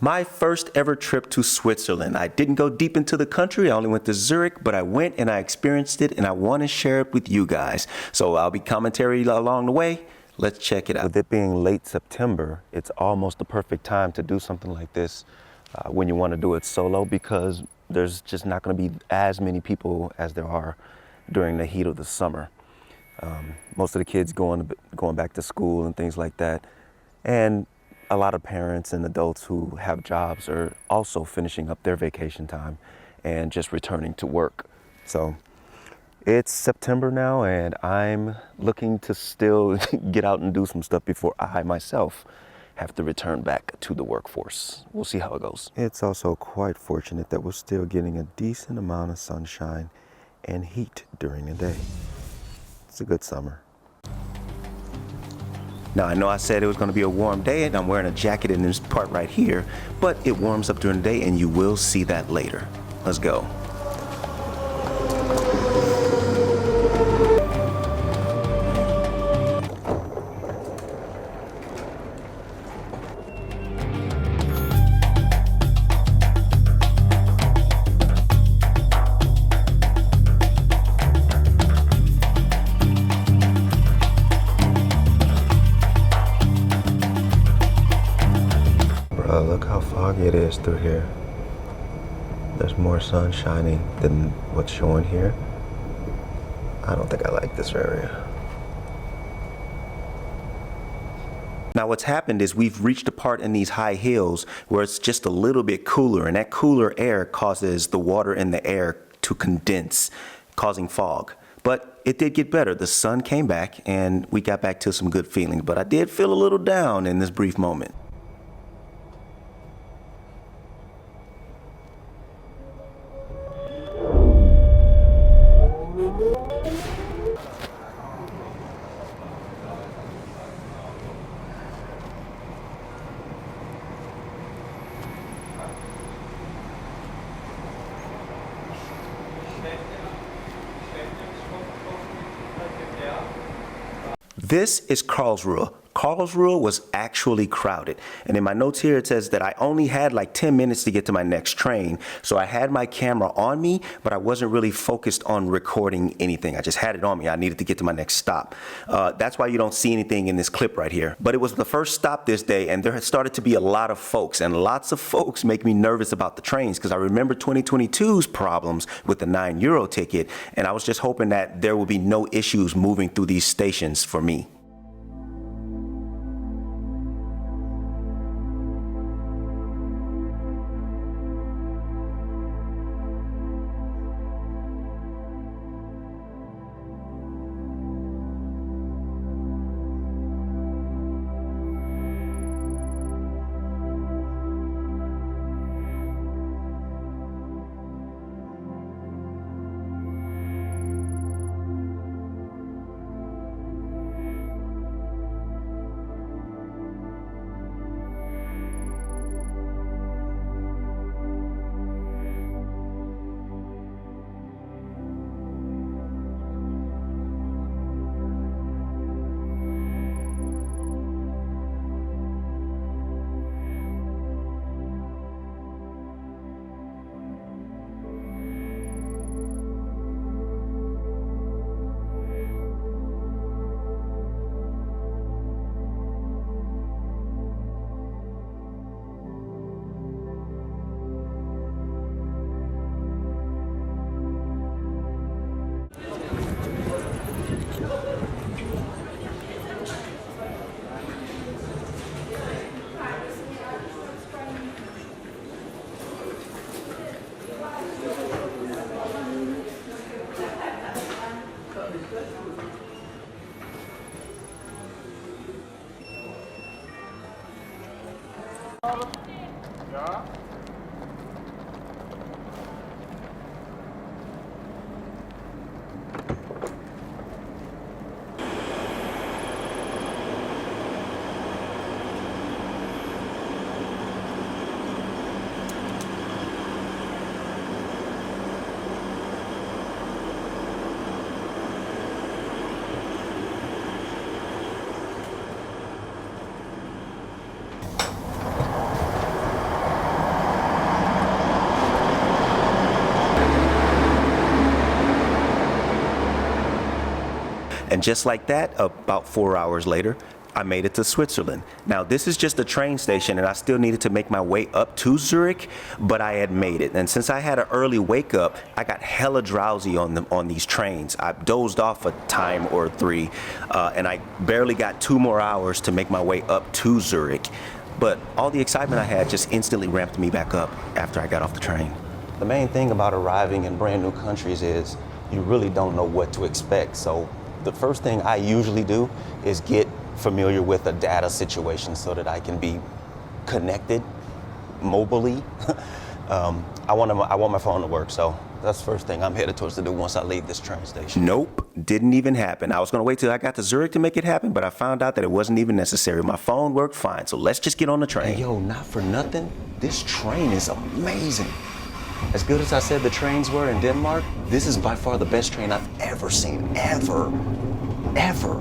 My first ever trip to Switzerland. I didn't go deep into the country. I only went to Zurich, but I went and I experienced it and I want to share it with you guys. So I'll be commentary along the way. Let's check it out. With it being late September, it's almost the perfect time to do something like this when you want to do it solo, because there's just not going to be as many people as there are during the heat of the summer. Most of the kids going back to school and things like that. And a lot of parents and adults who have jobs are also finishing up their vacation time and just returning to work. So it's September now, and I'm looking to still get out and do some stuff before I myself have to return back to the workforce. We'll see how it goes. It's also quite fortunate that we're still getting a decent amount of sunshine and heat during the day. It's a good summer. Now, I know I said it was going to be a warm day, and I'm wearing a jacket in this part right here, but it warms up during the day, and you will see that later. Let's go. Look how foggy it is through here. There's more sun shining than what's showing here. I don't think I like this area. Now what's happened is we've reached a part in these high hills where it's just a little bit cooler, and that cooler air causes the water in the air to condense, causing fog. But it did get better. The sun came back and we got back to some good feelings, but I did feel a little down in this brief moment. This is Karlsruhe. Karlsruhe was actually crowded. And in my notes here, it says that I only had like 10 minutes to get to my next train. So I had my camera on me, but I wasn't really focused on recording anything. I just had it on me. I needed to get to my next stop. That's why you don't see anything in this clip right here. But it was the first stop this day, and there had started to be a lot of folks, and lots of folks make me nervous about the trains, because I remember 2022's problems with the €9 ticket, and I was just hoping that there would be no issues moving through these stations for me. Ja. And just like that, about 4 hours later, I made it to Switzerland. Now, this is just a train station, and I still needed to make my way up to Zurich, but I had made it. And since I had an early wake up, I got hella drowsy on these trains. I dozed off a time or three, and I barely got 2 more hours to make my way up to Zurich. But all the excitement I had just instantly ramped me back up after I got off the train. The main thing about arriving in brand new countries is you really don't know what to expect. So the first thing I usually do is get familiar with a data situation so that I can be connected mobily. I want my phone to work, so that's the first thing I'm headed towards to do once I leave this train station. Nope, didn't even happen. I was gonna wait till I got to Zurich to make it happen, but I found out that it wasn't even necessary. My phone worked fine, so let's just get on the train. Hey, yo, not for nothing, this train is amazing. As good as I said the trains were in Denmark, this is by far the best train I've ever seen, ever,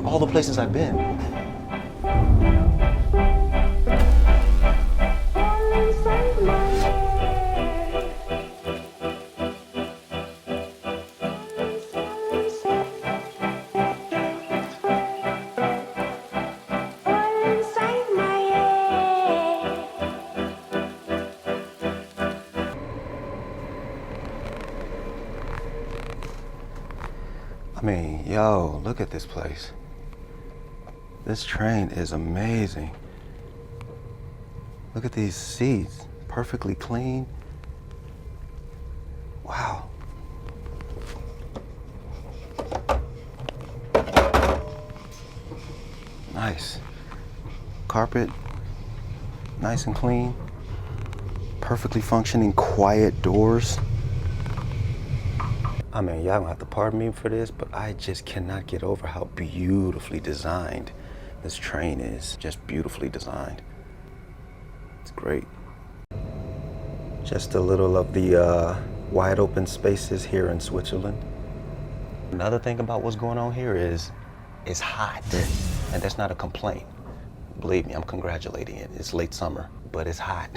all the places I've been. I mean, yo, look at this place. This train is amazing. Look at these seats, perfectly clean. Wow. Nice. Carpet, nice and clean. Perfectly functioning, quiet doors. I mean, y'all gonna have to pardon me for this, but I just cannot get over how beautifully designed this train is. Just beautifully designed. It's great. Just a little of the wide open spaces here in Switzerland. Another thing about what's going on here is it's hot, and that's not a complaint. Believe me, I'm congratulating it. It's late summer, but it's hot.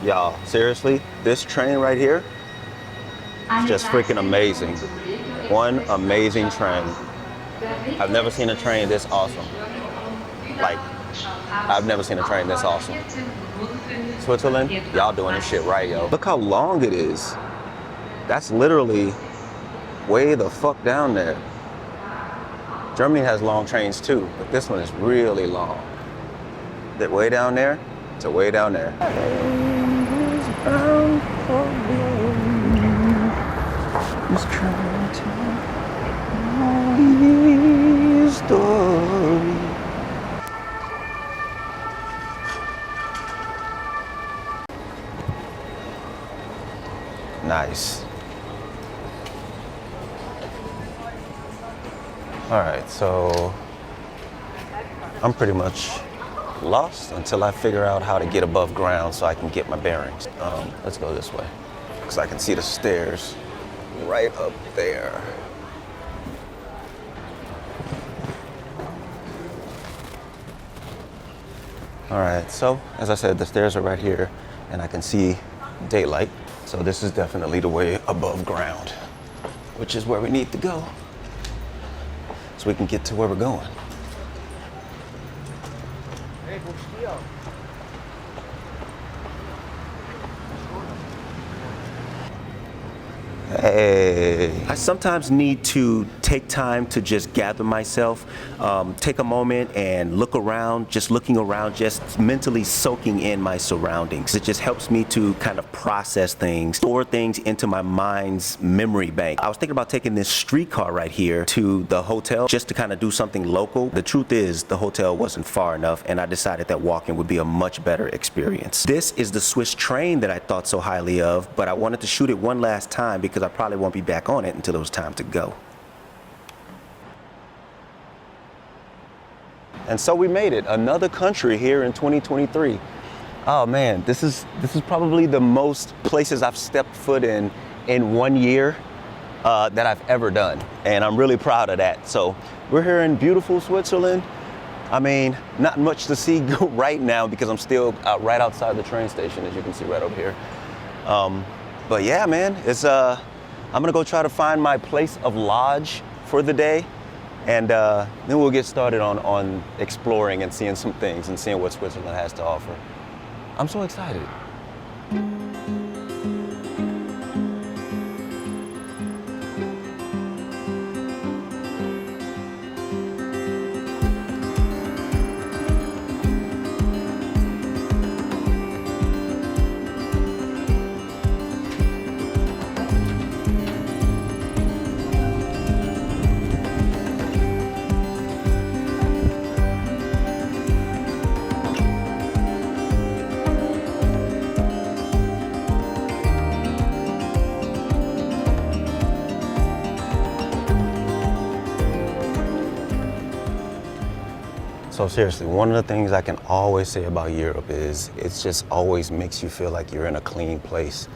Y'all, seriously, this train right here is just freaking amazing. One amazing train. I've never seen a train this awesome. Like, I've never seen a train this awesome. Switzerland, y'all doing this shit right, yo. Look how long it is. That's literally way the fuck down there. Germany has long trains too, but this one is really long. That way down there to way down there. Just trying to tell your story. Nice. All right, so I'm pretty much lost until I figure out how to get above ground so I can get my bearings. Let's go this way, because I can see the stairs right up there. All right, so as I said, the stairs are right here and I can see daylight. So this is definitely the way above ground, which is where we need to go so we can get to where we're going. Hey. I sometimes need to take time to just gather myself, take a moment and look around, just looking around, just mentally soaking in my surroundings. It just helps me to kind of process things, store things into my mind's memory bank. I was thinking about taking this streetcar right here to the hotel just to kind of do something local. The truth is the hotel wasn't far enough and I decided that walking would be a much better experience. This is the Swiss train that I thought so highly of, but I wanted to shoot it one last time because I probably won't be back on it until it was time to go. And so we made it, another country here in 2023. Oh man, this is probably the most places I've stepped foot in 1 year that I've ever done. And I'm really proud of that. So we're here in beautiful Switzerland. I mean, not much to see right now because I'm still right outside the train station, as you can see right over here. But yeah, man, I'm gonna go try to find my place of lodge for the day. And then we'll get started on exploring and seeing some things and seeing what Switzerland has to offer. I'm so excited. So seriously, one of the things I can always say about Europe is it just always makes you feel like you're in a clean place.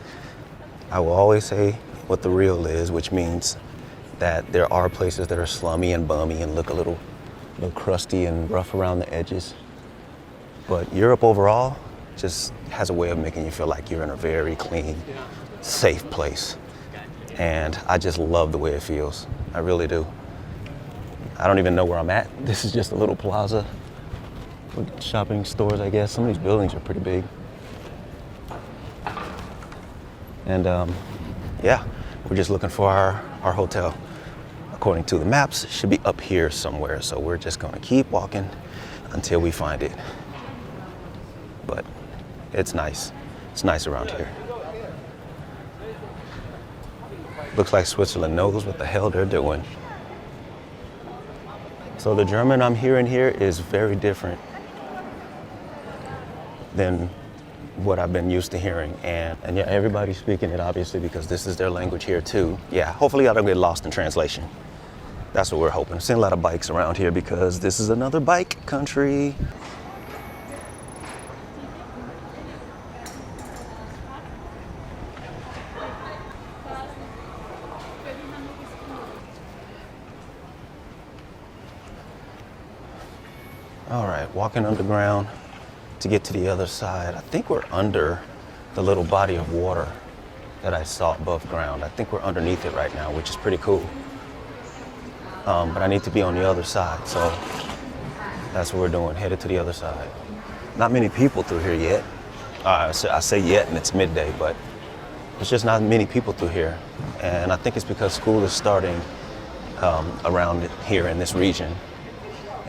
I will always say what the real is, which means that there are places that are slummy and bummy and look a little crusty and rough around the edges. But Europe overall just has a way of making you feel like you're in a very clean, safe place. And I just love the way it feels. I really do. I don't even know where I'm at. This is just a little plaza with shopping stores, I guess. Some of these buildings are pretty big. And yeah, we're just looking for our hotel. According to the maps, it should be up here somewhere. So we're just gonna keep walking until we find it. But it's nice. It's nice around here. Looks like Switzerland knows what the hell they're doing. So the German I'm hearing here is very different than what I've been used to hearing. And yeah, everybody's speaking it obviously because this is their language here too. Yeah, hopefully I don't get lost in translation. That's what we're hoping. I've seen a lot of bikes around here because this is another bike country. All right, walking underground to get to the other side. I think we're under the little body of water that I saw above ground. I think we're underneath it right now, which is pretty cool. But I need to be on the other side, so that's what we're doing, headed to the other side. Not many people through here yet. I say yet and it's midday, but there's just not many people through here. And I think it's because school is starting around here in this region.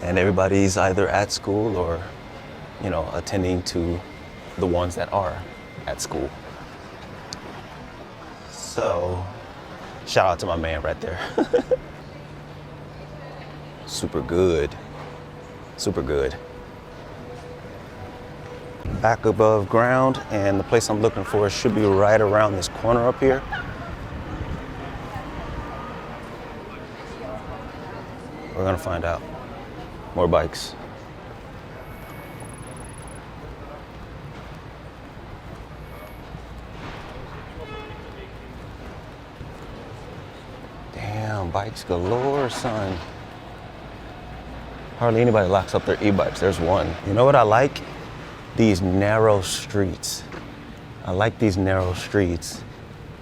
And everybody's either at school or, you know, attending to the ones that are at school. So, shout out to my man right there. Super good. Super good. Back above ground, and the place I'm looking for should be right around this corner up here. We're gonna find out. More bikes. Damn, bikes galore, son. Hardly anybody locks up their e-bikes. There's one. You know what I like? These narrow streets. I like these narrow streets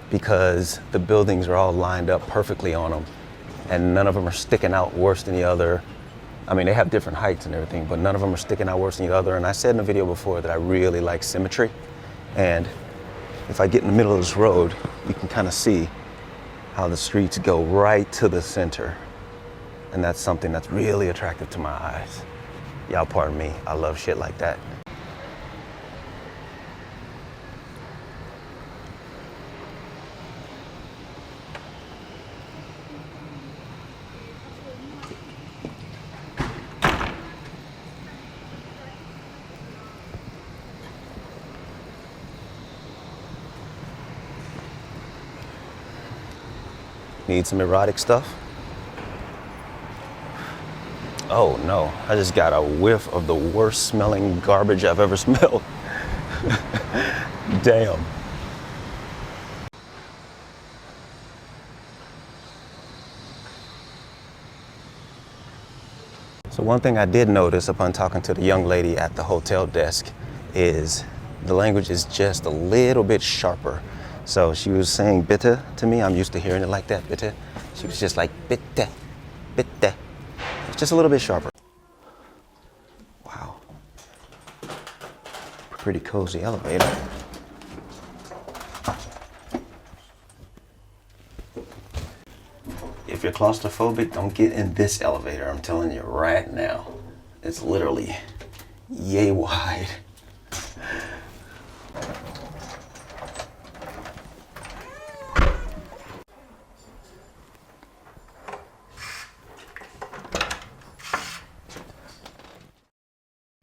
because the buildings are all lined up perfectly on them and none of them are sticking out worse than the other. I mean, they have different heights and everything, but none of them are sticking out worse than the other. And I said in a video before that I really like symmetry. And if I get in the middle of this road, you can kind of see how the streets go right to the center. And that's something that's really attractive to my eyes. Y'all pardon me, I love shit like that. Need some erotic stuff? Oh no, I just got a whiff of the worst smelling garbage I've ever smelled. Damn. So one thing I did notice upon talking to the young lady at the hotel desk is the language is just a little bit sharper. So she was saying bitte to me. I'm used to hearing it like that, bitte. She was just like bitte, bitte. It's just a little bit sharper. Wow. Pretty cozy elevator. If you're claustrophobic, don't get in this elevator. I'm telling you right now. It's literally yay wide.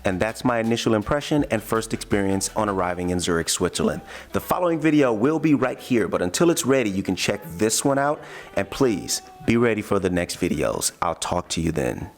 And that's my initial impression and first experience on arriving in Zurich, Switzerland. The following video will be right here, but until it's ready, you can check this one out. And please, be ready for the next videos. I'll talk to you then.